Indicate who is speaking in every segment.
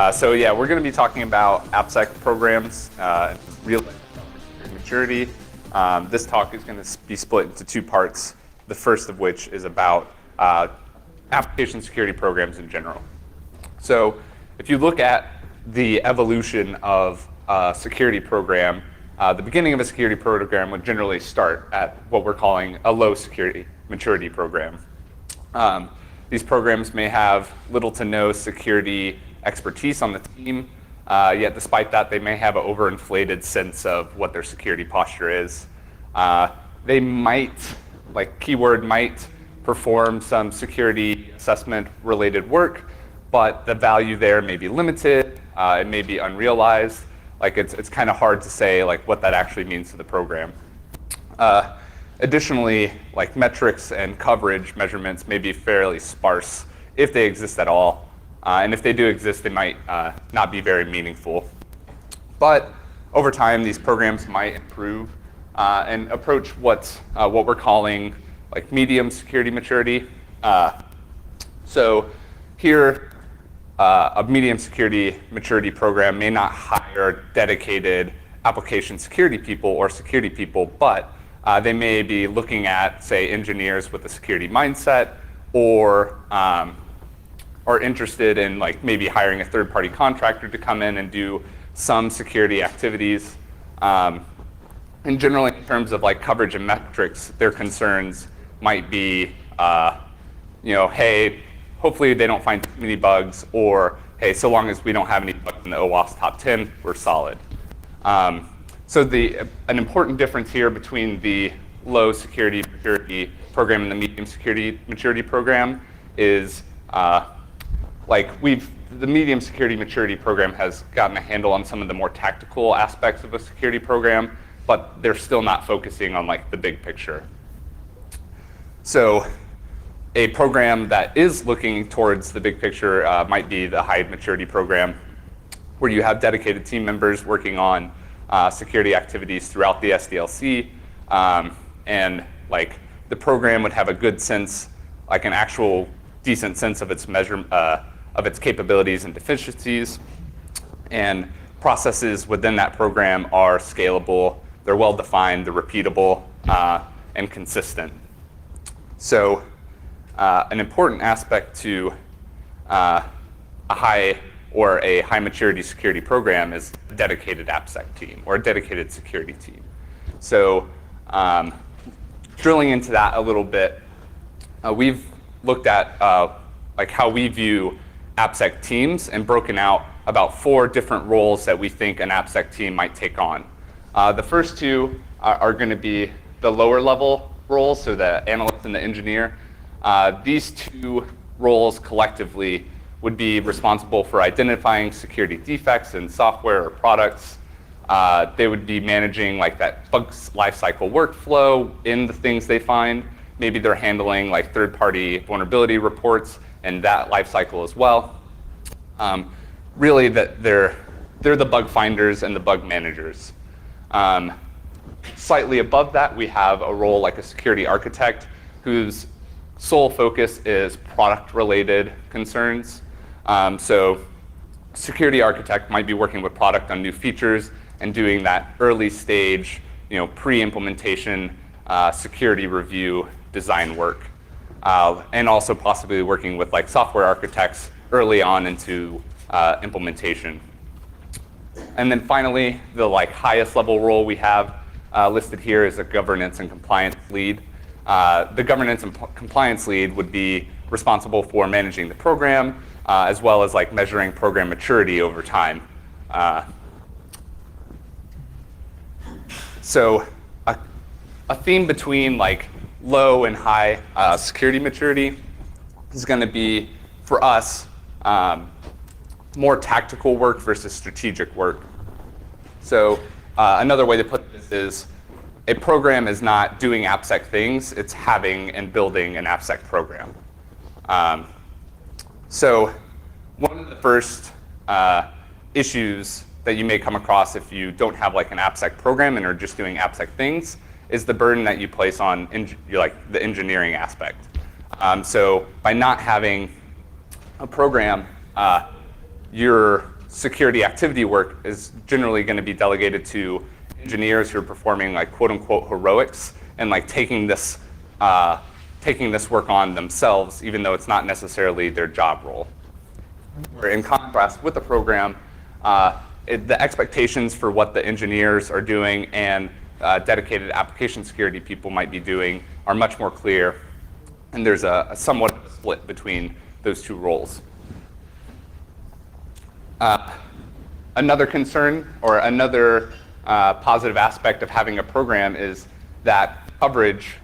Speaker 1: So yeah, we're going to be talking about AppSec programs, real maturity. This talk is going to be split into two parts, the first of which is about application security programs in general. So if you look at the evolution of a security program, the beginning of a security program would generally start at what we're calling a low security maturity program. These programs may have little to no security expertise on the team, yet despite that, they may have an overinflated sense of what their security posture is. They might, keyword might, perform some security assessment related work, but the value there may be limited, it may be unrealized. It's kind of hard to say what that actually means to the program. Additionally, metrics and coverage measurements may be fairly sparse if they exist at all. And if they do exist, they might not be very meaningful. But over time, these programs might improve and approach what we're calling medium security maturity. So here, a medium security maturity program may not hire dedicated application security people or security people, but they may be looking at, say, engineers with a security mindset, or are interested in maybe hiring a third-party contractor to come in and do some security activities. And generally, in terms of coverage and metrics, their concerns might be, hey, hopefully they don't find too many bugs, or hey, so long as we don't have any bugs in the OWASP top 10, we're solid. So an important difference here between the low security maturity program and the medium security maturity program is the medium security maturity program has gotten a handle on some of the more tactical aspects of a security program, but they're still not focusing on the big picture. So a program that is looking towards the big picture might be the high maturity program, where you have dedicated team members working on security activities throughout the SDLC, and the program would have a good sense, an actual decent sense of its of its capabilities and deficiencies, and processes within that program are scalable, they're well defined, they're repeatable, and consistent. So an important aspect to a high maturity security program is a dedicated AppSec team or a dedicated security team. So drilling into that a little bit, we've looked at how we view AppSec teams and broken out about 4 different roles that we think an AppSec team might take on. The first 2 are going to be the lower level roles, so the analyst and the engineer. These 2 roles collectively would be responsible for identifying security defects in software or products. They would be managing that bug lifecycle workflow in the things they find. Maybe they're handling third-party vulnerability reports and that lifecycle as well. Really, they're the bug finders and the bug managers. Slightly above that, we have a role like a security architect whose sole focus is product-related concerns. So security architect might be working with product on new features and doing that early stage, pre-implementation security review design work. And also possibly working with software architects early on into implementation. And then finally, the highest level role we have listed here is a governance and compliance lead. The governance and compliance lead would be responsible for managing the program, as well as measuring program maturity over time. So a theme between low and high security maturity is going to be, for us, more tactical work versus strategic work. So another way to put this is, a program is not doing AppSec things, it's having and building an AppSec program. So one of the first issues that you may come across if you don't have an AppSec program and are just doing AppSec things is the burden that you place on the engineering aspect. So by not having a program, your security activity work is generally going to be delegated to engineers who are performing like quote unquote heroics and like taking this work on themselves, even though it's not necessarily their job role. Where in contrast with the program, the expectations for what the engineers are doing and dedicated application security people might be doing are much more clear, and there's a somewhat of a split between those two roles. Another concern or another positive aspect of having a program is that coverage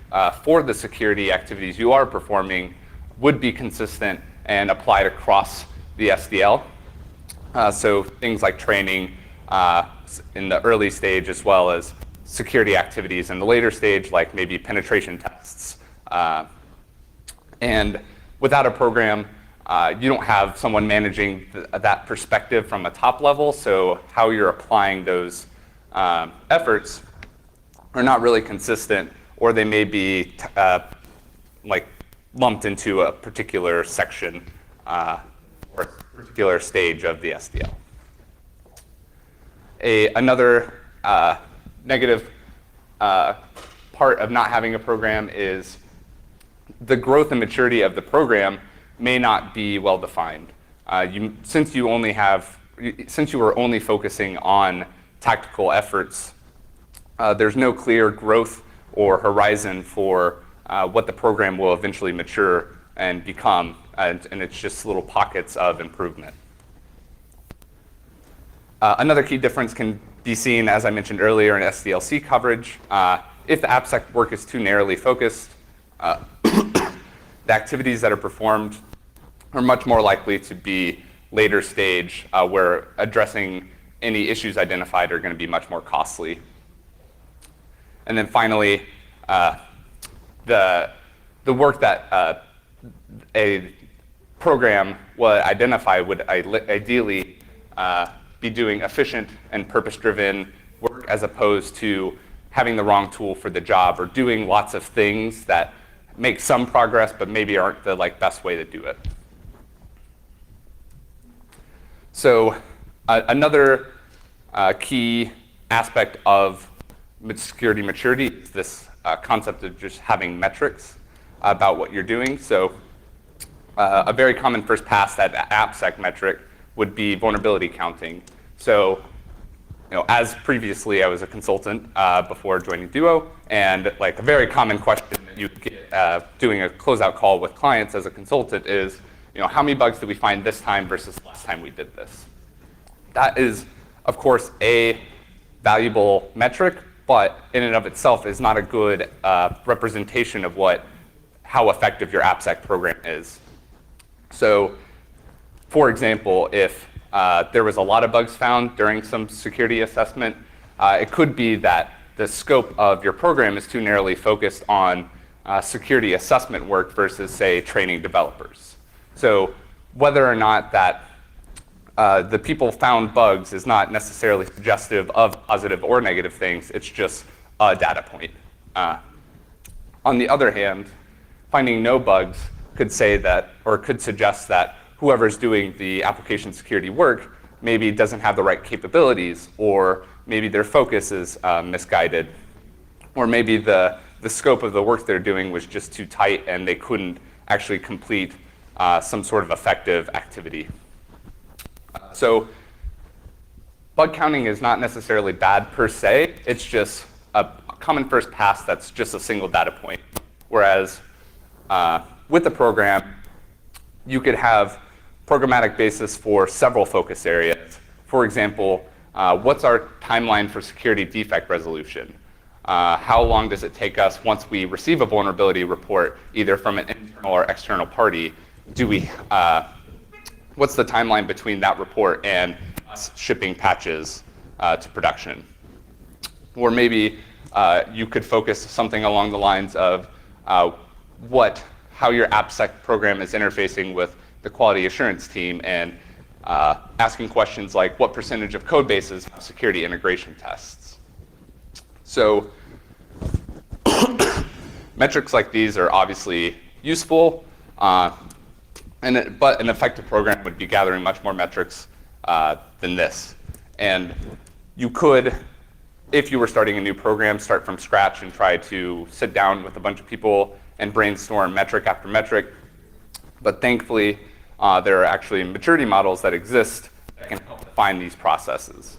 Speaker 1: for the security activities you are performing would be consistent and applied across the SDL. So things like training in the early stage, as well as security activities in the later stage, like maybe penetration tests. And without a program, you don't have someone managing that perspective from a top level, so how you're applying those efforts are not really consistent, or they may be like lumped into a particular section or a particular stage of the SDL. Another negative part of not having a program is the growth and maturity of the program may not be well defined. Since you were only focusing on tactical efforts, there's no clear growth or horizon for what the program will eventually mature and become, and it's just little pockets of improvement. Another key difference can be seen, as I mentioned earlier, in SDLC coverage. If the AppSec work is too narrowly focused, the activities that are performed are much more likely to be later stage, where addressing any issues identified are going to be much more costly. And then finally, the work that a program would identify would ideally be doing efficient and purpose-driven work, as opposed to having the wrong tool for the job or doing lots of things that make some progress but maybe aren't the best way to do it. So another key aspect of security maturity is this concept of just having metrics about what you're doing. So a very common first pass at AppSec metric would be vulnerability counting. So, as previously I was a consultant before joining Duo, and a very common question that you get doing a closeout call with clients as a consultant is, how many bugs did we find this time versus last time we did this? That is, of course, a valuable metric, but in and of itself is not a good representation of how effective your AppSec program is. So, for example, if there was a lot of bugs found during some security assessment, it could be that the scope of your program is too narrowly focused on security assessment work versus, say, training developers. So whether or not that the people found bugs is not necessarily suggestive of positive or negative things, it's just a data point. On the other hand, finding no bugs could say that, or could suggest that whoever's doing the application security work maybe doesn't have the right capabilities, or maybe their focus is misguided, or maybe the scope of the work they're doing was just too tight and they couldn't actually complete some sort of effective activity. So bug counting is not necessarily bad per se, it's just a common first pass that's just a single data point. Whereas with the program, you could have programmatic basis for several focus areas. For example, what's our timeline for security defect resolution? How long does it take us once we receive a vulnerability report, either from an internal or external party? What's the timeline between that report and us shipping patches to production? Or maybe you could focus something along the lines of how your AppSec program is interfacing with the quality assurance team, and asking questions like, what percentage of code bases have security integration tests? So metrics like these are obviously useful, but an effective program would be gathering much more metrics than this. And you could, if you were starting a new program, start from scratch and try to sit down with a bunch of people and brainstorm metric after metric. But thankfully, there are actually maturity models that exist that can help define these processes.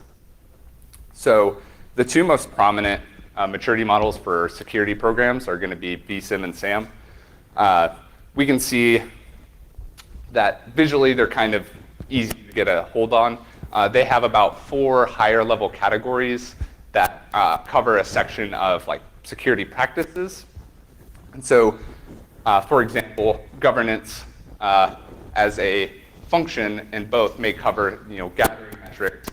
Speaker 1: So the two most prominent maturity models for security programs are going to be BSIM and SAM. We can see that visually they're kind of easy to get a hold on. They have about 4 higher level categories that cover a section of like security practices. And so, for example, governance as a function in both may cover gathering metrics,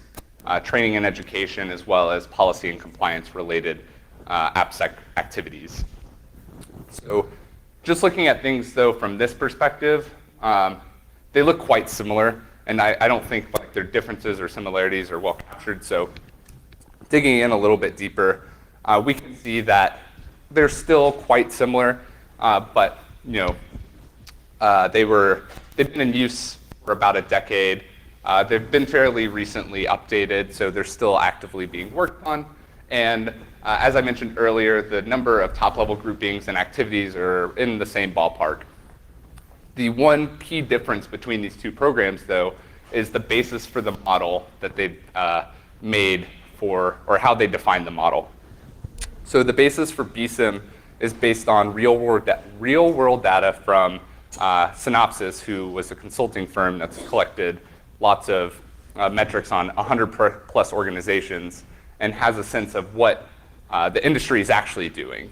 Speaker 1: training and education, as well as policy and compliance related AppSec activities. So just looking at things though from this perspective, they look quite similar, and I don't think like their differences or similarities are well captured. So digging in a little bit deeper, we can see that they're still quite similar, but they've been in use for about a decade. They've been fairly recently updated, so they're still actively being worked on. And as I mentioned earlier, the number of top-level groupings and activities are in the same ballpark. The one key difference between these two programs, though, is the basis for the model that they've made for, or how they define the model. So the basis for BSIM is based on real-world data from Synopsys, who was a consulting firm that's collected lots of metrics on 100+ organizations and has a sense of what the industry is actually doing.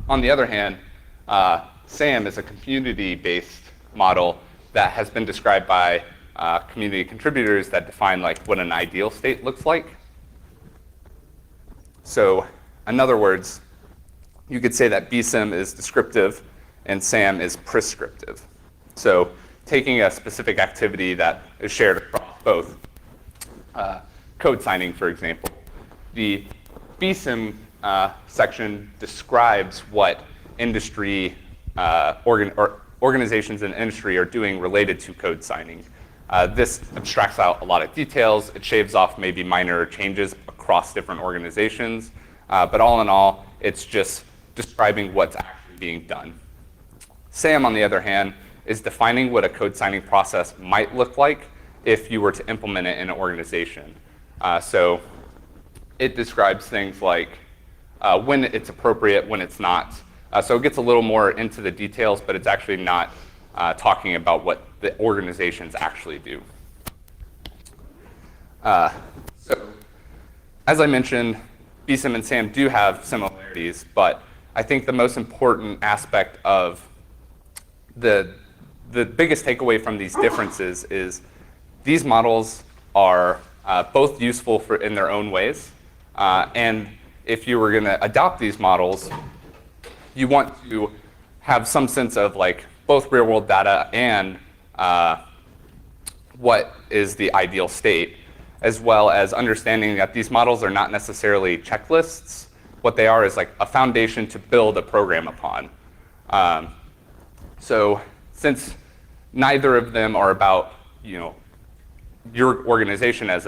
Speaker 1: On the other hand, SAM is a community-based model that has been described by community contributors that define like what an ideal state looks like. So in other words, you could say that BSIM is descriptive and SAM is prescriptive. So taking a specific activity that is shared across both. Code signing, for example. The BSIM section describes what industry organizations in industry are doing related to code signing. This abstracts out a lot of details. It shaves off maybe minor changes across different organizations. But all in all, it's just describing what's actually being done. SAM, on the other hand, is defining what a code signing process might look like if you were to implement it in an organization. So it describes things like when it's appropriate, when it's not. So it gets a little more into the details, but it's actually not talking about what the organizations actually do. So as I mentioned, BSIM and SAM do have similarities, but I think the most important aspect of the biggest takeaway from these differences is these models are both useful in their own ways. And if you were going to adopt these models, you want to have some sense of like both real world data and what is the ideal state, as well as understanding that these models are not necessarily checklists. What they are is like a foundation to build a program upon. So since neither of them are about your organization as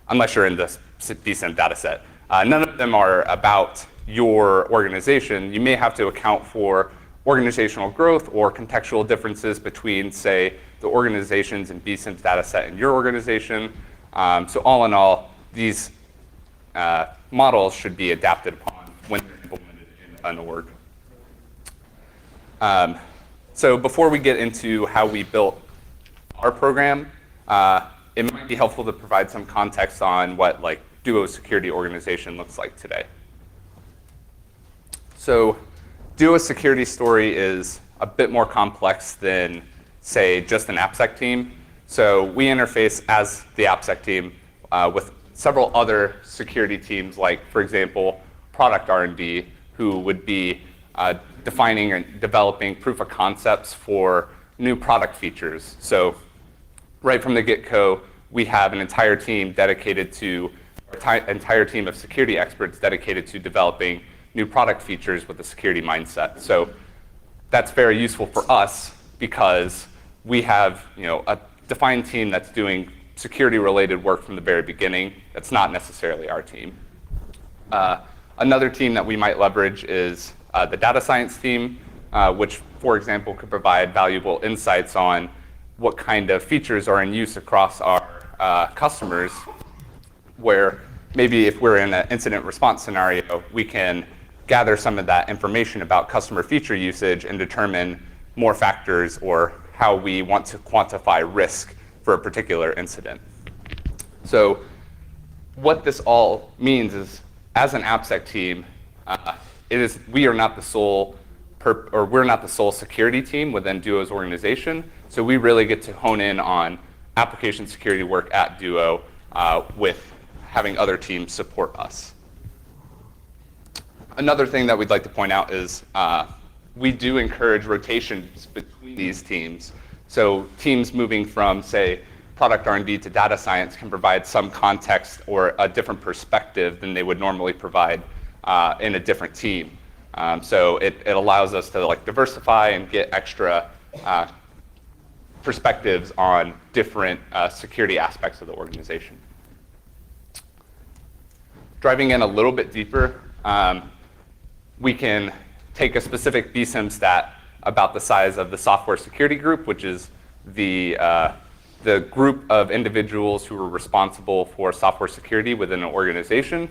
Speaker 1: unless you're in the BSIM data set, none of them are about your organization. You may have to account for organizational growth or contextual differences between, say, the organizations in BSIM's data set and your organization. So all in all, these models should be adapted upon when they're implemented in an org. So before we get into how we built our program, it might be helpful to provide some context on what like Duo's security organization looks like today. So Duo's security story is a bit more complex than, say, just an AppSec team. So we interface as the AppSec team with several other security teams, like, for example, product R&D, who would be defining and developing proof of concepts for new product features. So right from the get-go, we have an entire team dedicated to, entire team of security experts dedicated to developing new product features with a security mindset. So that's very useful for us because we have defined team that's doing security-related work from the very beginning. That's not necessarily our team. Another team that we might leverage is the data science team, which, for example, could provide valuable insights on what kind of features are in use across our customers, where maybe if we're in an incident response scenario, we can gather some of that information about customer feature usage and determine more factors or how we want to quantify risk for a particular incident. So what this all means is, as an AppSec team, we are not the sole we're not the sole security team within Duo's organization. So we really get to hone in on application security work at Duo with having other teams support us. Another thing that we'd like to point out is we do encourage rotations between these teams. So teams moving from, say, product R&D to data science can provide some context or a different perspective than they would normally provide in a different team. So it allows us to diversify and get extra perspectives on different security aspects of the organization. Driving in a little bit deeper, we can take a specific BSIM stat about the size of the software security group, which is the group of individuals who are responsible for software security within an organization,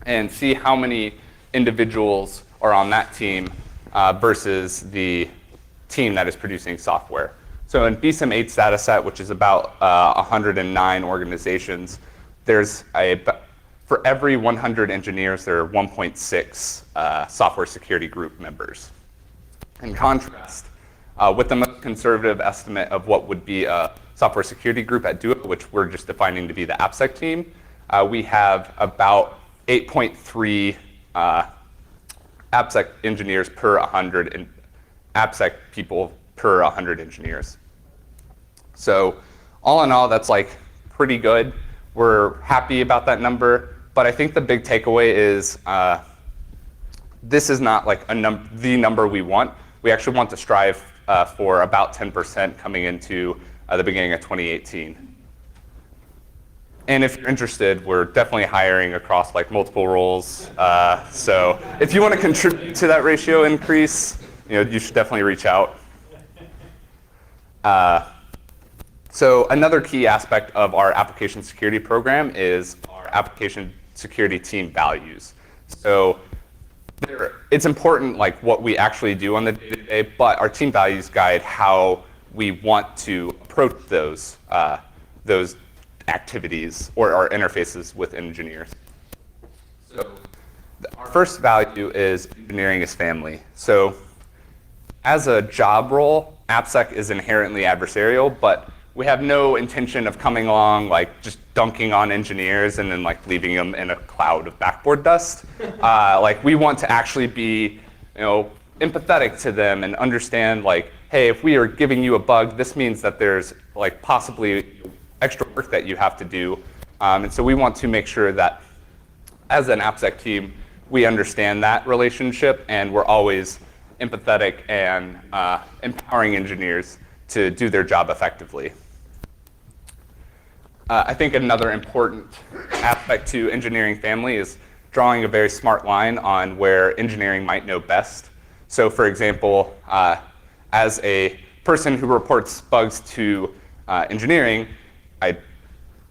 Speaker 1: and see how many individuals are on that team versus the team that is producing software. So in BSIM 8's data set, which is about 109 organizations, for every 100 engineers, there are 1.6 software security group members. In contrast, with the most conservative estimate of what would be a software security group at Duo, which we're just defining to be the AppSec team, we have about 8.3 AppSec engineers per 100 and AppSec people per 100 engineers. So all in all, that's pretty good. We're happy about that number, but I think the big takeaway is this is not the number we want. We actually want to strive for about 10% coming into the beginning of 2018. And if you're interested, we're definitely hiring across multiple roles. So if you want to contribute to that ratio increase, you should definitely reach out. So another key aspect of our application security program is our application security team values. So it's important what we actually do on the day-to-day, but our team values guide how we want to approach those activities or our interfaces with engineers. So our first value is engineering is family. So as a job role, AppSec is inherently adversarial, but we have no intention of coming along just dunking on engineers and then leaving them in a cloud of backboard dust. We want to actually be empathetic to them and understand hey, if we are giving you a bug, this means that there's possibly extra work that you have to do. And so we want to make sure that as an AppSec team, we understand that relationship and we're always empathetic and empowering engineers to do their job effectively. I think another important aspect to engineering family is drawing a very smart line on where engineering might know best. So for example, as a person who reports bugs to engineering, I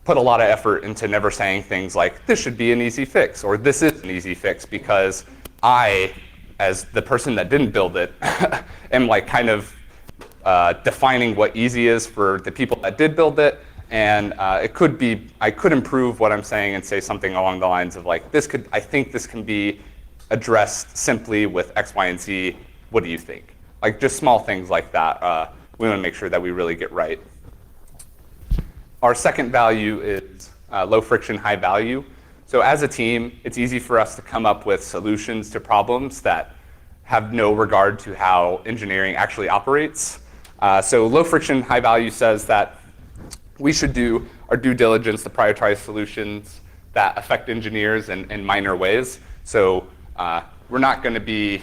Speaker 1: put a lot of effort into never saying things like, this should be an easy fix, or this is an easy fix, because I, as the person that didn't build it, am kind of defining what easy is for the people that did build it, and I could improve what I'm saying and say something along the lines of I think this can be addressed simply with X, Y, and Z. What do you think? Just small things like that. We want to make sure that we really get right. Our second value is low friction, high value. So as a team, it's easy for us to come up with solutions to problems that have no regard to how engineering actually operates. So low friction, high value says that we should do our due diligence to prioritize solutions that affect engineers in minor ways. So we're not going to be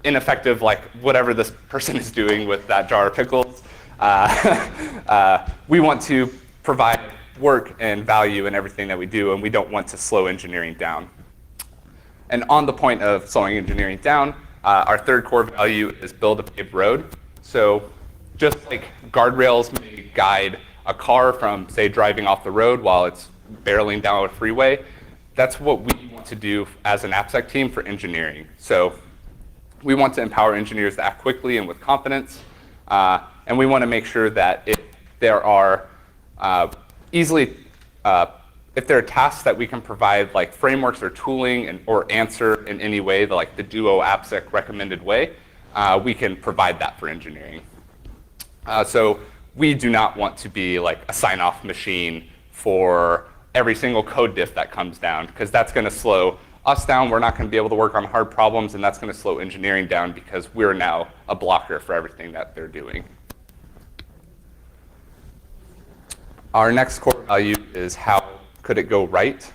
Speaker 1: ineffective whatever this person is doing with that jar of pickles. we want to provide work and value in everything that we do, and we don't want to slow engineering down. And on the point of slowing engineering down, our third core value is build a paved road. So just like guardrails may guide a car from, say, driving off the road while it's barreling down a freeway, that's what we want to do as an AppSec team for engineering. So we want to empower engineers to act quickly and with confidence, and we want to make sure that if there are if there are tasks that we can provide, like frameworks or tooling or answer in any way, like the Duo AppSec recommended way, we can provide that for engineering. So we do not want to be like a sign-off machine for every single code diff that comes down, because that's going to slow us down. We're not going to be able to work on hard problems, and that's going to slow engineering down because we're now a blocker for everything that they're doing. Our next core value is how could it go right?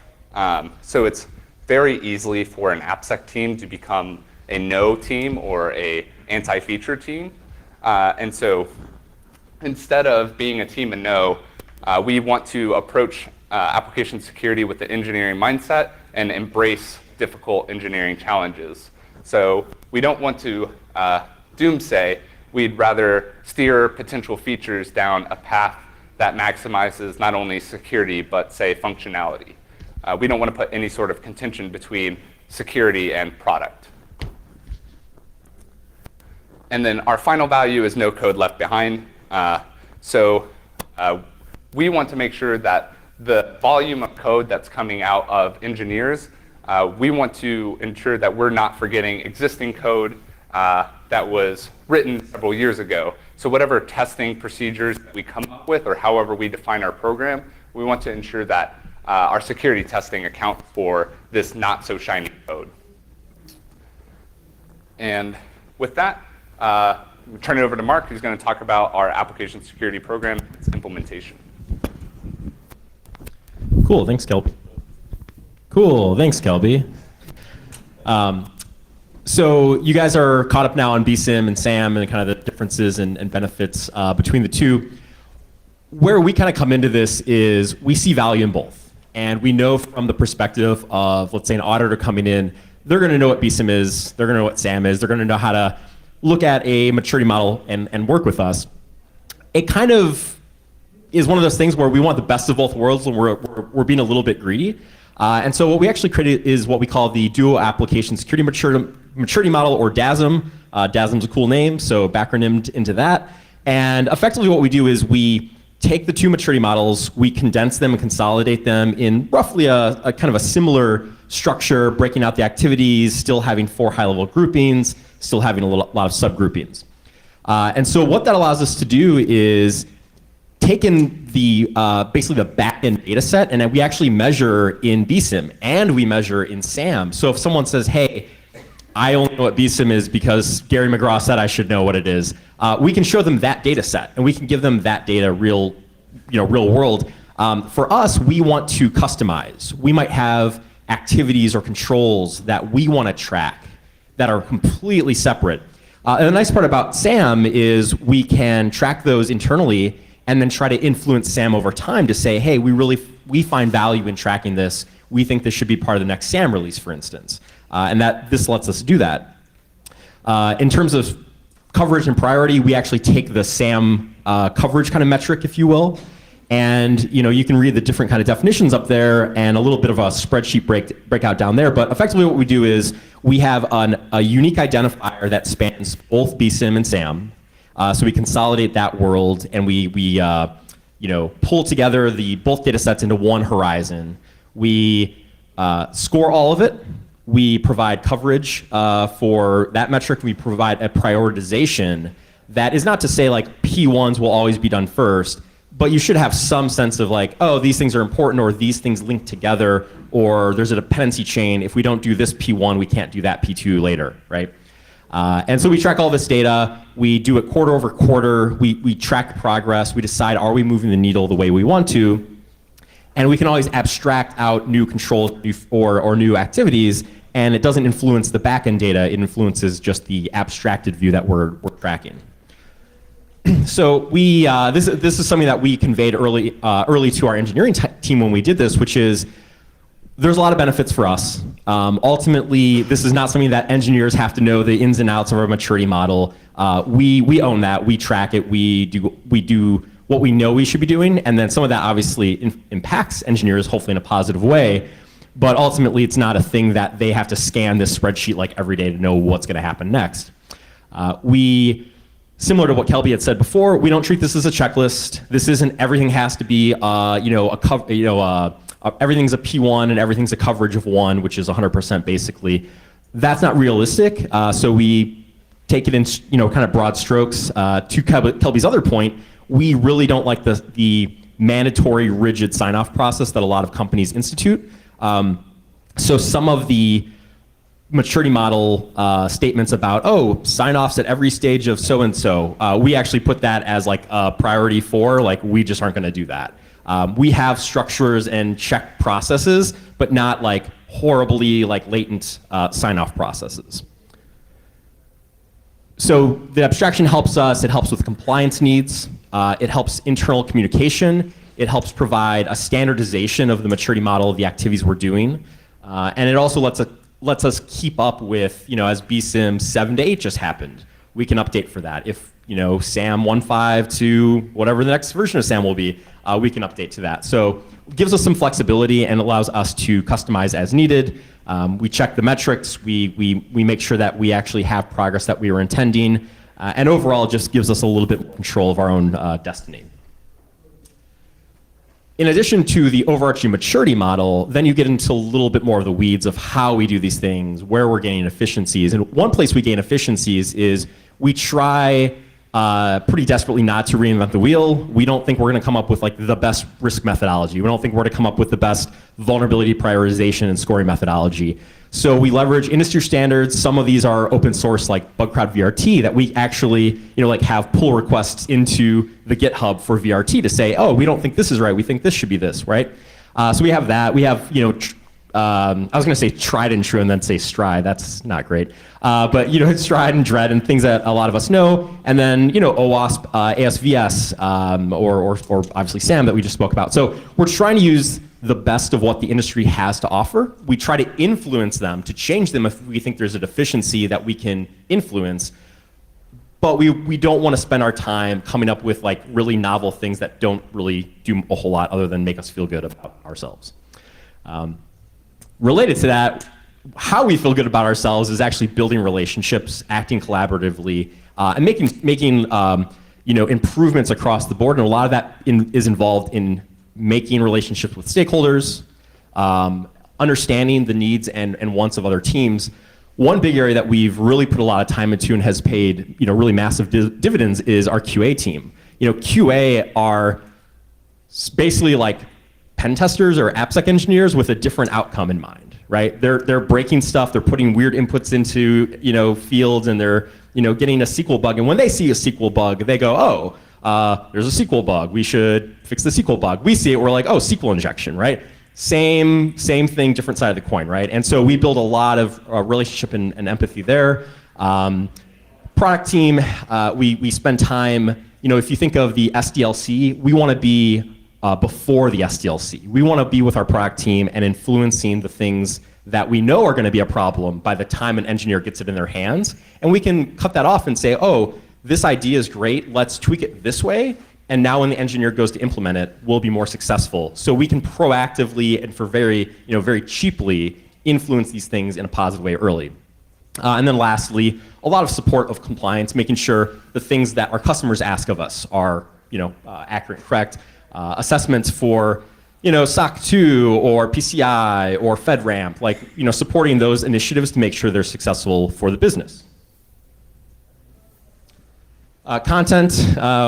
Speaker 1: So it's very easily for an AppSec team to become a no team or a anti-feature team. And so instead of being a team of no, we want to approach application security with the engineering mindset and embrace difficult engineering challenges. So we don't want to doomsay. We'd rather steer potential features down a path that maximizes not only security, but say functionality. We don't want to put any sort of contention between security and product. And then our final value is no code left behind. We want to make sure that the volume of code that's coming out of engineers, we want to ensure that we're not forgetting existing code that was written several years ago. So whatever testing procedures that we come up with or however we define our program, we want to ensure that our security testing accounts for this not so shiny code. And with that, we'll turn it over to Mark, who's going to talk about our application security program, its implementation.
Speaker 2: Cool, thanks, Kelby. So you guys are caught up now on BSIM and SAM and kind of the differences and benefits between the two. Where we kind of come into this is we see value in both. And we know from the perspective of, let's say, an auditor coming in, they're going to know what BSIM is, they're going to know what SAM is, they're going to know how to look at a maturity model and work with us. It kind of is one of those things where we want the best of both worlds and we're being a little bit greedy. And so what we actually created is what we call the Duo Application Security Maturity Model, or DASM. DASM's a cool name, so backronymed into that. And effectively what we do is we take the two maturity models, we condense them and consolidate them in roughly a kind of a similar structure, breaking out the activities, still having 4 high-level groupings, still having a lot of subgroupings. And so what that allows us to do is take in the basically the backend data set, and then we actually measure in BSIM and we measure in SAM. So if someone says, hey, I only know what BSIM is because Gary McGraw said I should know what it is, we can show them that data set and we can give them that data real world. For us, we want to customize. We might have activities or controls that we want to track that are completely separate. And the nice part about SAM is we can track those internally and then try to influence SAM over time to say, hey, we find value in tracking this. We think this should be part of the next SAM release, for instance. And this lets us do that. In terms of coverage and priority, we actually take the SAM coverage kind of metric, if you will. And you can read the different kind of definitions up there and a little bit of a spreadsheet breakout down there. But effectively what we do is we have a unique identifier that spans both BSIM and SAM. So we consolidate that world and we pull together both data sets into one horizon. We score all of it. We provide coverage for that metric. We provide a prioritization that is not to say like P1s will always be done first, but you should have some sense of like, oh, these things are important, or these things link together, or there's a dependency chain. If we don't do this P1, we can't do that P2 later, right? And so we track all this data. We do it quarter over quarter. We track progress. We decide, are we moving the needle the way we want to? And we can always abstract out new controls or new activities, and it doesn't influence the backend data. It influences just the abstracted view that we're tracking. So this is something that we conveyed early to our engineering team when we did this, which is there's a lot of benefits for us. Ultimately, this is not something that engineers have to know the ins and outs of our maturity model. We own that. We track it. We do what we know we should be doing, and then some of that obviously impacts engineers, hopefully in a positive way. But ultimately, it's not a thing that they have to scan this spreadsheet like every day to know what's going to happen next. Similar to what Kelby had said before, we don't treat this as a checklist. This isn't everything has to be everything's a P1 and everything's a coverage of 1, which is 100% basically. That's not realistic. So we take it in kind of broad strokes. To Kelby's other point, we really don't like the mandatory rigid sign-off process that a lot of companies institute. So some of the maturity model statements about, sign-offs at every stage of so-and-so, we actually put that as like a priority 4, like we just aren't gonna do that. We have structures and check processes, but not like horribly like latent sign-off processes. So the abstraction helps us, it helps with compliance needs, it helps internal communication, it helps provide a standardization of the maturity model of the activities we're doing, and it also lets us keep up with, as BSIM 7 to 8 just happened. We can update for that. If, SAM 1.5 to whatever the next version of SAM will be, we can update to that. So it gives us some flexibility and allows us to customize as needed. We check the metrics, we make sure that we actually have progress that we were intending, and overall just gives us a little bit more control of our own destiny. In addition to the overarching maturity model, then you get into a little bit more of the weeds of how we do these things, where we're gaining efficiencies. And one place we gain efficiencies is we try pretty desperately not to reinvent the wheel. We don't think we're going to come up with like the best risk methodology. We don't think we're going to come up with the best vulnerability prioritization and scoring methodology. So we leverage industry standards. Some of these are open source, like BugCrowd VRT, that we actually, have pull requests into the GitHub for VRT to say, we don't think this is right. We think this should be this, right? So we have that. We have, I was going to say tried and true and then say stride. That's not great. But stride and dread and things that a lot of us know. And then OWASP, ASVS, or obviously SAM that we just spoke about. So we're trying to use the best of what the industry has to offer. We try to influence them, to change them if we think there's a deficiency that we can influence. But we don't want to spend our time coming up with like really novel things that don't really do a whole lot other than make us feel good about ourselves. Related to that, how we feel good about ourselves is actually building relationships, acting collaboratively, and making improvements across the board. And a lot of that is involved in making relationships with stakeholders, understanding the needs and wants of other teams. One big area that we've really put a lot of time into and has paid really massive dividends is our QA team. QA are basically like pen testers or AppSec engineers with a different outcome in mind, right? They're breaking stuff, they're putting weird inputs into fields, and they're getting a SQL bug. And when they see a SQL bug, they go, there's a SQL bug. We should fix the SQL bug. We see it, we're like, SQL injection, right? Same thing, different side of the coin, right? And so we build a lot of relationship and empathy there. Product team, we spend time, if you think of the SDLC, we want to be before the SDLC. We want to be with our product team and influencing the things that we know are going to be a problem by the time an engineer gets it in their hands. And we can cut that off and say, this idea is great, let's tweak it this way, and now when the engineer goes to implement it, we'll be more successful. So we can proactively and for very cheaply influence these things in a positive way early. And then lastly, a lot of support of compliance, making sure the things that our customers ask of us are accurate and correct. Assessments for SOC 2 or PCI or FedRAMP, supporting those initiatives to make sure they're successful for the business. Content,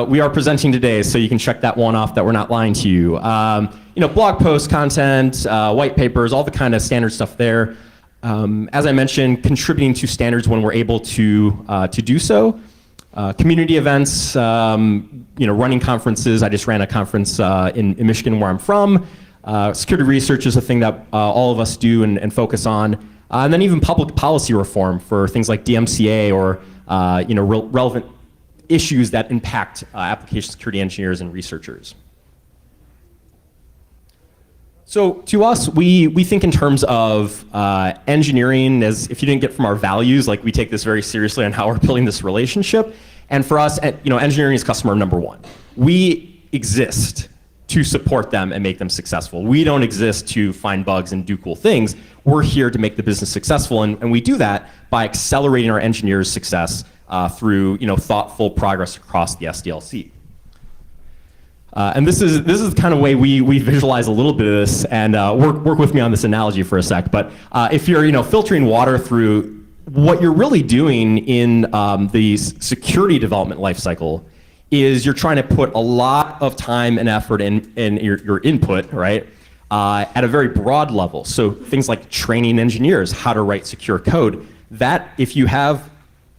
Speaker 2: we are presenting today, so you can check that one off that we're not lying to you. Blog post content, white papers, all the kind of standard stuff there. As I mentioned, contributing to standards when we're able to do so. Community events, running conferences. I just ran a conference in Michigan where I'm from. Security research is a thing that all of us do and focus on. And then even public policy reform for things like DMCA or relevant issues that impact application security engineers and researchers. So to us, we think in terms of engineering as, if you didn't get from our values, like we take this very seriously on how we're building this relationship. And for us, engineering is customer number one. We exist to support them and make them successful. We don't exist to find bugs and do cool things. We're here to make the business successful, and we do that by accelerating our engineers' success through thoughtful progress across the SDLC. And this is the kind of way we visualize a little bit of this, and work with me on this analogy for a sec. But if you're filtering water through, what you're really doing in the security development lifecycle is you're trying to put a lot of time and effort in your input, right, at a very broad level. So things like training engineers how to write secure code, that if you have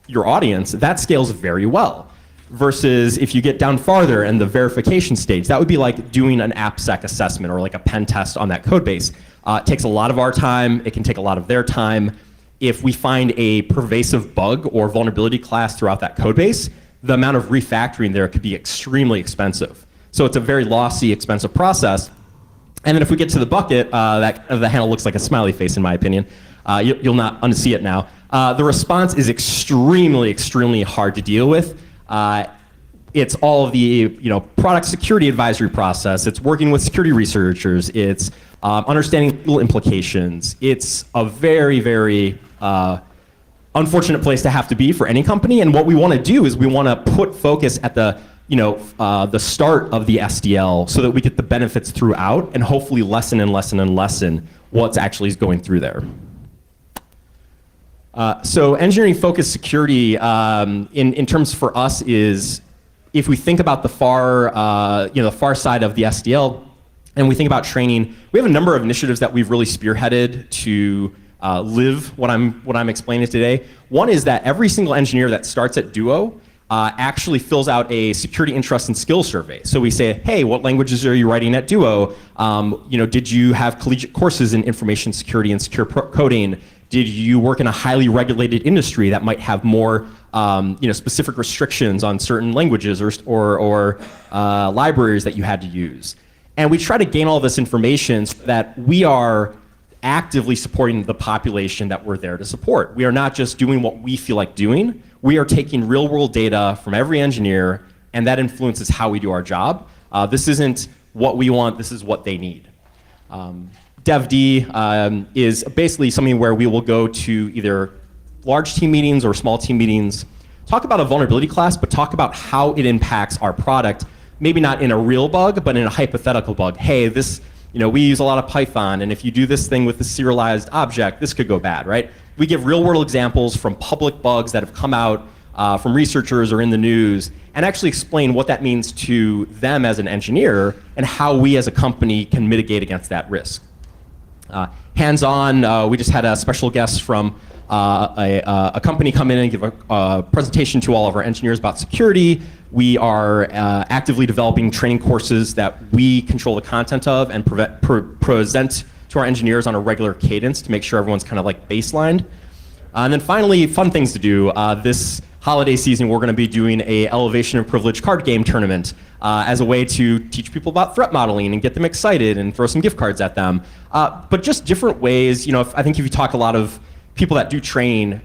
Speaker 2: your audience, that scales very well. Versus if you get down farther in the verification stage, that would be like doing an AppSec assessment or like a pen test on that code base. It takes a lot of our time. It can take a lot of their time. If we find a pervasive bug or vulnerability class throughout that code base, the amount of refactoring there could be extremely expensive. So it's a very lossy, expensive process. And then if we get to the bucket, the handle looks like a smiley face in my opinion. You'll not unsee it now. The response is extremely, extremely hard to deal with. It's all of the product security advisory process. It's working with security researchers. It's understanding legal implications. It's a very, very unfortunate place to have to be for any company. And what we want to do is we want to put focus at the start of the SDL so that we get the benefits throughout and hopefully lessen and lessen and lessen what's actually going through there. So engineering-focused security, in terms for us, is if we think about the far side of the SDL, and we think about training, we have a number of initiatives that we've really spearheaded to live what I'm explaining today. One is that every single engineer that starts at Duo actually fills out a security interest and skills survey. So we say, hey, what languages are you writing at Duo? Did you have collegiate courses in information security and secure coding? Did you work in a highly regulated industry that might have more specific restrictions on certain languages or libraries that you had to use? And we try to gain all this information so that we are actively supporting the population that we're there to support. We are not just doing what we feel like doing. We are taking real-world data from every engineer, and that influences how we do our job. This isn't what we want, this is what they need. DevD is basically something where we will go to either large team meetings or small team meetings, talk about a vulnerability class, but talk about how it impacts our product, maybe not in a real bug, but in a hypothetical bug. Hey, this, we use a lot of Python, and if you do this thing with the serialized object, this could go bad, right? We give real-world examples from public bugs that have come out from researchers or in the news, and actually explain what that means to them as an engineer and how we as a company can mitigate against that risk. Hands-on, we just had a special guest from a company come in and give a presentation to all of our engineers about security. We are actively developing training courses that we control the content of and present to our engineers on a regular cadence to make sure everyone's kind of like baselined. And then finally, fun things to do. This holiday season, we're going to be doing a Elevation of Privilege card game tournament as a way to teach people about threat modeling and get them excited and throw some gift cards at them. But just different ways. I think if you talk a lot of people that do train,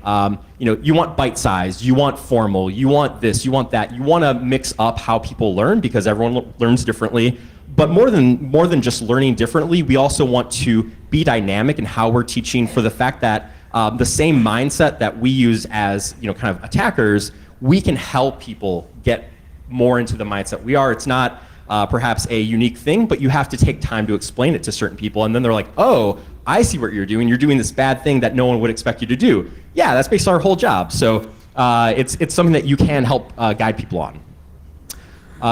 Speaker 2: you want bite-sized, you want formal, you want this, you want that. You want to mix up how people learn because everyone learns differently. But more than just learning differently, we also want to be dynamic in how we're teaching for the fact that the same mindset that we use as kind of attackers, we can help people get more into the mindset we are. It's not perhaps a unique thing, but you have to take time to explain it to certain people, and then they're like, oh, I see what you're doing. You're doing this bad thing that no one would expect you to do. Yeah, that's basically our whole job. So it's something that you can help guide people on.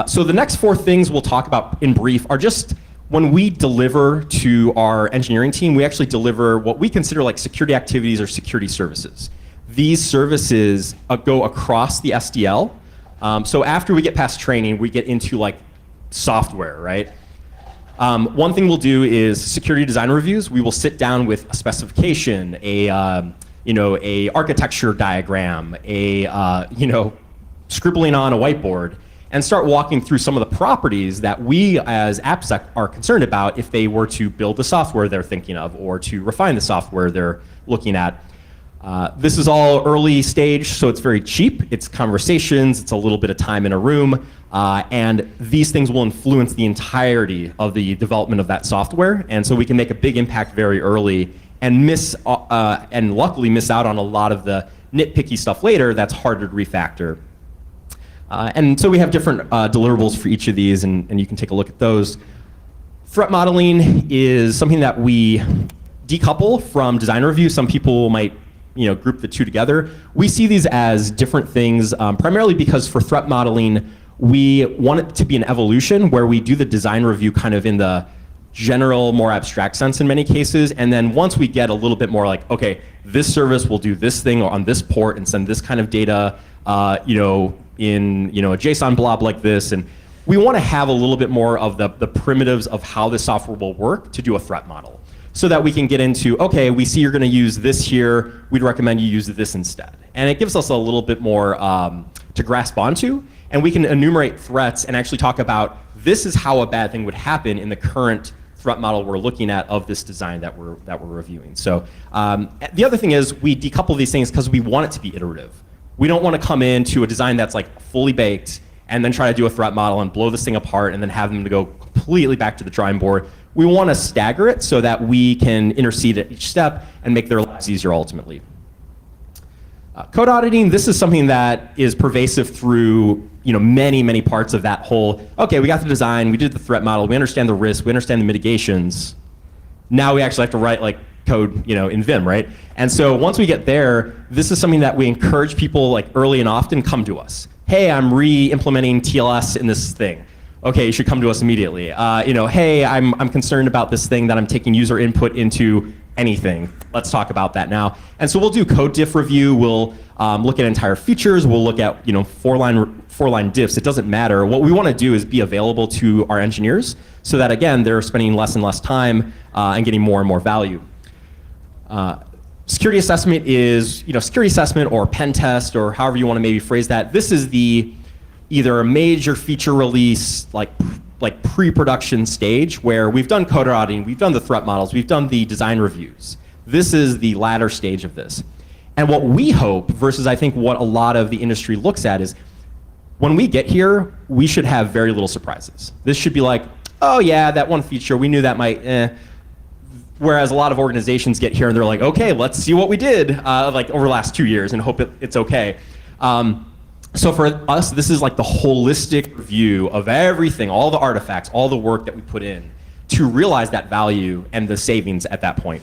Speaker 2: So the next 4 things we'll talk about in brief are just when we deliver to our engineering team, we actually deliver what we consider like security activities or security services. These services go across the SDL. So after we get past training, we get into like software, right? One thing we'll do is security design reviews. We will sit down with a specification, a architecture diagram, scribbling on a whiteboard and start walking through some of the properties that we as AppSec are concerned about if they were to build the software they're thinking of or to refine the software they're looking at. This is all early stage, so it's very cheap. It's conversations, it's a little bit of time in a room, and these things will influence the entirety of the development of that software, and so we can make a big impact very early and luckily miss out on a lot of the nitpicky stuff later that's harder to refactor. And so we have different deliverables for each of these, and you can take a look at those. Threat modeling is something that we decouple from design review. Some people might group the two together. We see these as different things, primarily because for threat modeling, we want it to be an evolution where we do the design review kind of in the general, more abstract sense in many cases, and then once we get a little bit more like, okay, this service will do this thing on this port and send this kind of data, in a JSON blob like this, and we want to have a little bit more of the primitives of how the software will work to do a threat model, so that we can get into, okay, we see you're going to use this here, we'd recommend you use this instead. And it gives us a little bit more to grasp onto, and we can enumerate threats and actually talk about this is how a bad thing would happen in the current threat model we're looking at of this design that we're reviewing. So the other thing is we decouple these things because we want it to be iterative. We don't want to come into a design that's like fully baked and then try to do a threat model and blow this thing apart and then have them to go completely back to the drawing board. We want to stagger it so that we can intercede at each step and make their lives easier ultimately. Code auditing, this is something that is pervasive through many parts of that whole, okay, we got the design, we did the threat model, we understand the risk, we understand the mitigations. Now we actually have to write code in Vim, right? And so once we get there, this is something that we encourage people early and often come to us. Hey, I'm re-implementing TLS in this thing. Okay, you should come to us immediately. Hey, I'm concerned about this thing that I'm taking user input into anything. Let's talk about that now. And so we'll do code diff review. We'll look at entire features. We'll look at four-line diffs. It doesn't matter. What we want to do is be available to our engineers so that, again, they're spending less and less time and getting more and more value. Security assessment is security assessment or pen test or however you want to maybe phrase that. This is either a major feature release like pre-production stage where we've done code auditing, we've done the threat models, we've done the design reviews. This is the latter stage of this. And what we hope versus I think what a lot of the industry looks at is when we get here, we should have very little surprises. This should be like, oh yeah, that one feature, we knew that might, Whereas a lot of organizations get here and they're like, okay, let's see what we did over the last 2 years and hope it's okay. So for us, this is like the holistic review of everything, all the artifacts, all the work that we put in to realize that value and the savings at that point.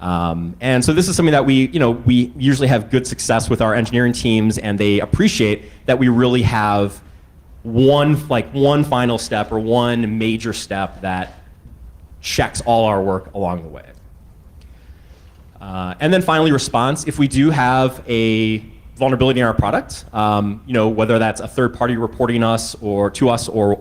Speaker 2: And so this is something that we usually have good success with our engineering teams, and they appreciate that we really have one final step or one major step that checks all our work along the way. And then finally, response. If we do have a vulnerability in our product, whether that's a third party reporting us or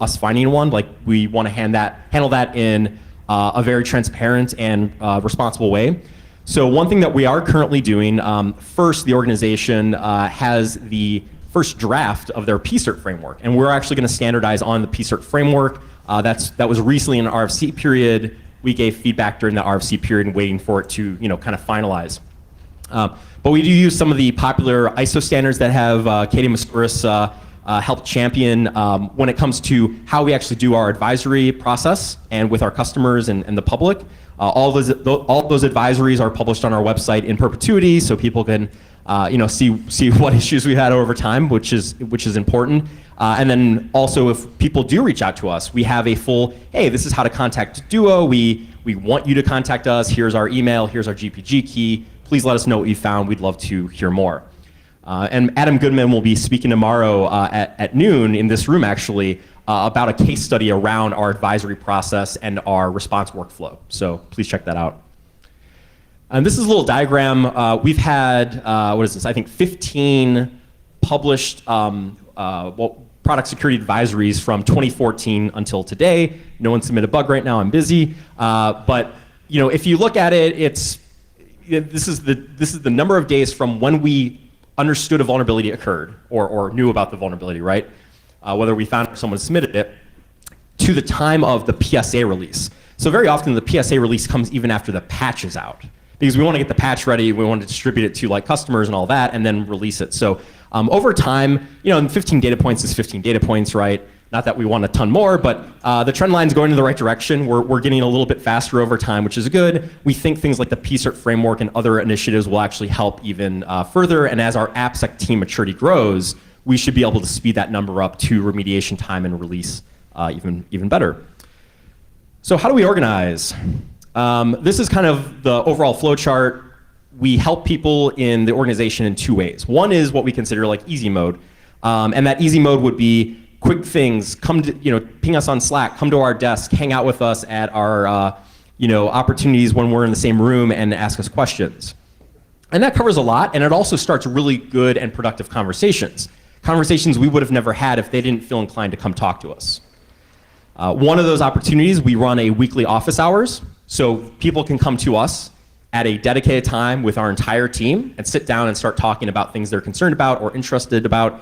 Speaker 2: us finding one, we want to handle that in a very transparent and responsible way. So one thing that we are currently doing, first, the organization has the first draft of their PCERT framework, and we're actually going to standardize on the PCERT framework. That was recently in an RFC period. We gave feedback during the RFC period and waiting for it to kind of finalize. But we do use some of the popular ISO standards that have Katie Mastouris helped champion when it comes to how we actually do our advisory process and with our customers and the public. All those advisories are published on our website in perpetuity, so people can see what issues we had over time, which is important. And then also, if people do reach out to us, we have a full, hey, this is how to contact Duo. We want you to contact us. Here's our email. Here's our GPG key. Please let us know what you found. We'd love to hear more. And Adam Goodman will be speaking tomorrow at noon in this room, actually, about a case study around our advisory process and our response workflow. So please check that out. And this is a little diagram. We've had, I think 15 published product security advisories from 2014 until today. No one submitted a bug right now. I'm busy. But if you look at it, this is the number of days from when we understood a vulnerability occurred or knew about the vulnerability, right? Whether we found it or someone submitted it, to the time of the PSA release. So very often the PSA release comes even after the patch is out, because we want to get the patch ready, we want to distribute it to like customers and all that, and then release it. So over time, and 15 data points is 15 data points, right? Not that we want a ton more, but the trend line's going in the right direction. We're getting a little bit faster over time, which is good. We think things like the PCERT framework and other initiatives will actually help even further. And as our AppSec team maturity grows, we should be able to speed that number up to remediation time and release even better. So how do we organize? This is kind of the overall flow chart. We help people in the organization in two ways. One is what we consider like easy mode. And that easy mode would be quick things, come to, ping us on Slack, come to our desk, hang out with us at our, opportunities when we're in the same room and ask us questions. And that covers a lot, and it also starts really good and productive conversations. Conversations we would have never had if they didn't feel inclined to come talk to us. One of those opportunities, we run a weekly office hours, so people can come to us at a dedicated time with our entire team and sit down and start talking about things they're concerned about or interested about.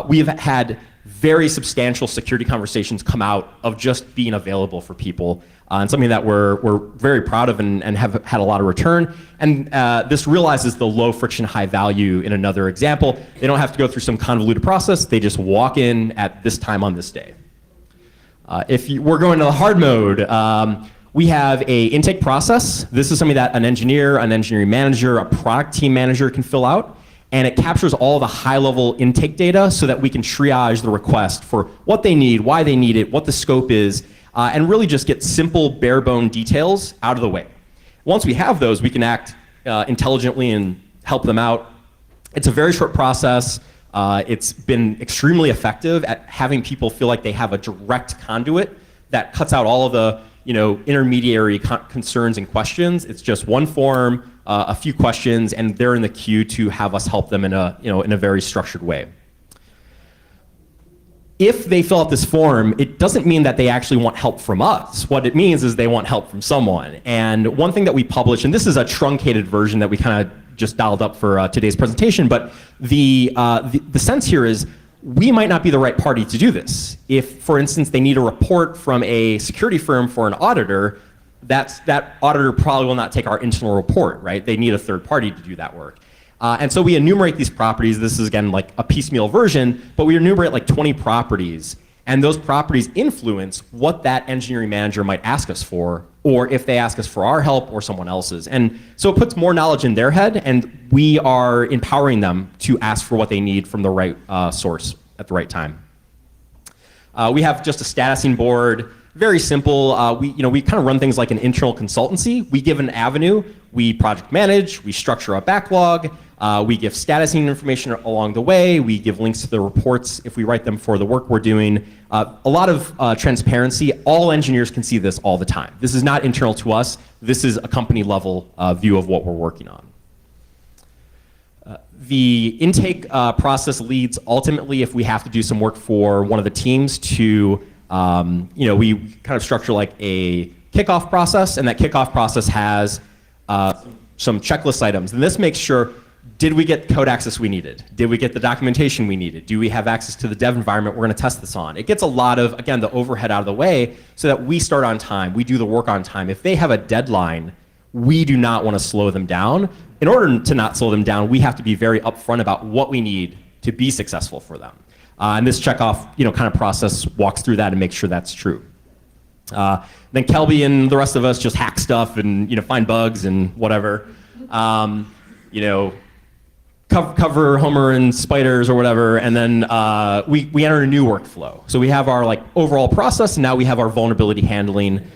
Speaker 2: We have had very substantial security conversations come out of just being available for people, and something that we're very proud of and have had a lot of return. And this realizes the low friction, high value in another example. They don't have to go through some convoluted process. They just walk in at this time on this day. We're going to the hard mode, we have a intake process. This is something that an engineer, an engineering manager, a product team manager can fill out. And it captures all the high-level intake data so that we can triage the request for what they need, why they need it, what the scope is, and really just get simple, bare-bone details out of the way. Once we have those, we can act intelligently and help them out. It's a very short process. It's been extremely effective at having people feel like they have a direct conduit that cuts out all of the intermediary concerns and questions. It's just one form, a few questions, and they're in the queue to have us help them in a very structured way. If they fill out this form, it doesn't mean that they actually want help from us. What it means is they want help from someone. And one thing that we publish, and this is a truncated version that we kind of just dialed up for today's presentation, but the sense here is we might not be the right party to do this. If, for instance, they need a report from a security firm for an auditor, that auditor probably will not take our internal report, right? They need a third party to do that work. And so we enumerate these properties. This is, again, like a piecemeal version, but we enumerate like 20 properties. And those properties influence what that engineering manager might ask us for, or if they ask us for our help or someone else's. And so it puts more knowledge in their head, and we are empowering them to ask for what they need from the right source at the right time. We have just a statusing board. Very simple. We kind of run things like an internal consultancy. We give an avenue, we project manage, we structure a backlog, we give statusing information along the way, we give links to the reports if we write them for the work we're doing. A lot of transparency. All engineers can see this all the time. This is not internal to us. This is a company level view of what we're working on. The intake process leads ultimately if we have to do some work for one of the teams to we kind of structure like a kickoff process, and that kickoff process has some checklist items. And this makes sure, did we get code access we needed? Did we get the documentation we needed? Do we have access to the dev environment we're going to test this on? It gets a lot of, again, the overhead out of the way so that we start on time, we do the work on time. If they have a deadline, we do not want to slow them down. In order to not slow them down, we have to be very upfront about what we need to be successful for them. And this checkoff, kind of process walks through that and makes sure that's true. Then Kelby and the rest of us just hack stuff and find bugs and whatever. Cover Homer and spiders or whatever, and then we enter a new workflow. So we have our overall process, and now we have our vulnerability handling.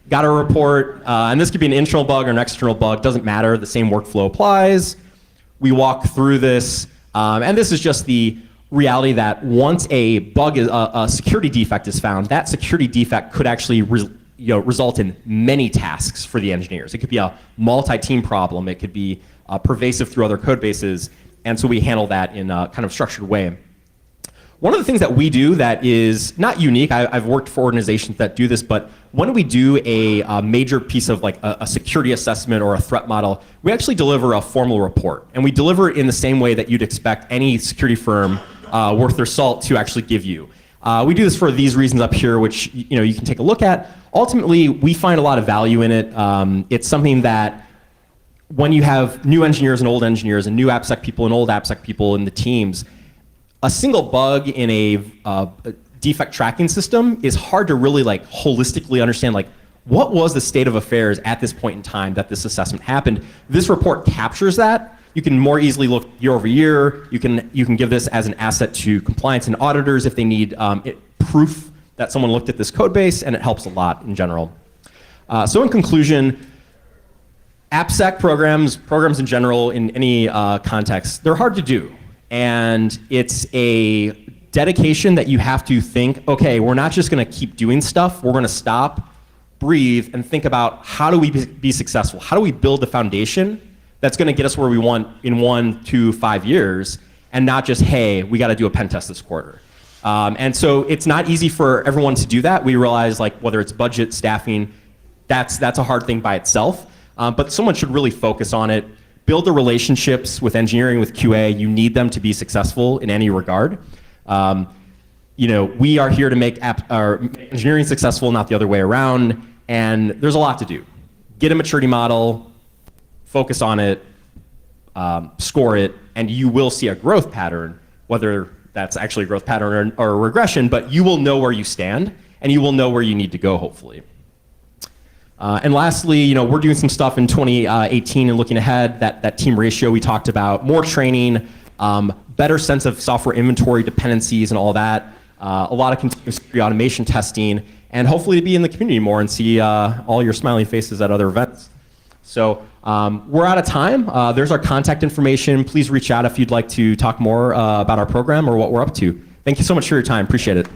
Speaker 2: Got a report, and this could be an internal bug or an external bug, doesn't matter, the same workflow applies. We walk through this, and this is just the reality that once a bug, a security defect is found, that security defect could actually result in many tasks for the engineers. It could be a multi-team problem, it could be pervasive through other code bases, and so we handle that in a kind of structured way. One of the things that we do that is not unique, I've worked for organizations that do this, but when we do a major piece of like a security assessment or a threat model, we actually deliver a formal report. And we deliver it in the same way that you'd expect any security firm worth their salt to actually give you. We do this for these reasons up here, which you can take a look at. Ultimately, we find a lot of value in it. It's something that when you have new engineers and old engineers and new AppSec people and old AppSec people in the teams, a single bug in a defect tracking system is hard to really like holistically understand like what was the state of affairs at this point in time that this assessment happened. This report captures that. You can more easily look year over year. You can give this as an asset to compliance and auditors if they need proof that someone looked at this code base, and it helps a lot in general. So in conclusion, AppSec programs in general in any context, they're hard to do. And it's a dedication that you have to think, okay, we're not just gonna keep doing stuff, we're gonna stop, breathe, and think about how do we be successful? How do we build the foundation that's gonna get us where we want in 1 to 5 years, and not just, hey, we gotta do a pen test this quarter. And so it's not easy for everyone to do that. We realize like whether it's budget, staffing, that's a hard thing by itself. But someone should really focus on it. Build the relationships with engineering, with QA. You need them to be successful in any regard. We are here to make engineering successful, not the other way around. And there's a lot to do. Get a maturity model, focus on it, score it, and you will see a growth pattern, whether that's actually a growth pattern or a regression, but you will know where you stand, and you will know where you need to go, hopefully. And lastly, we're doing some stuff in 2018 and looking ahead, that team ratio we talked about, more training, better sense of software inventory dependencies and all that, a lot of continuous automation testing, and hopefully to be in the community more and see all your smiling faces at other events. So we're out of time. There's our contact information. Please reach out if you'd like to talk more about our program or what we're up to. Thank you so much for your time. Appreciate it.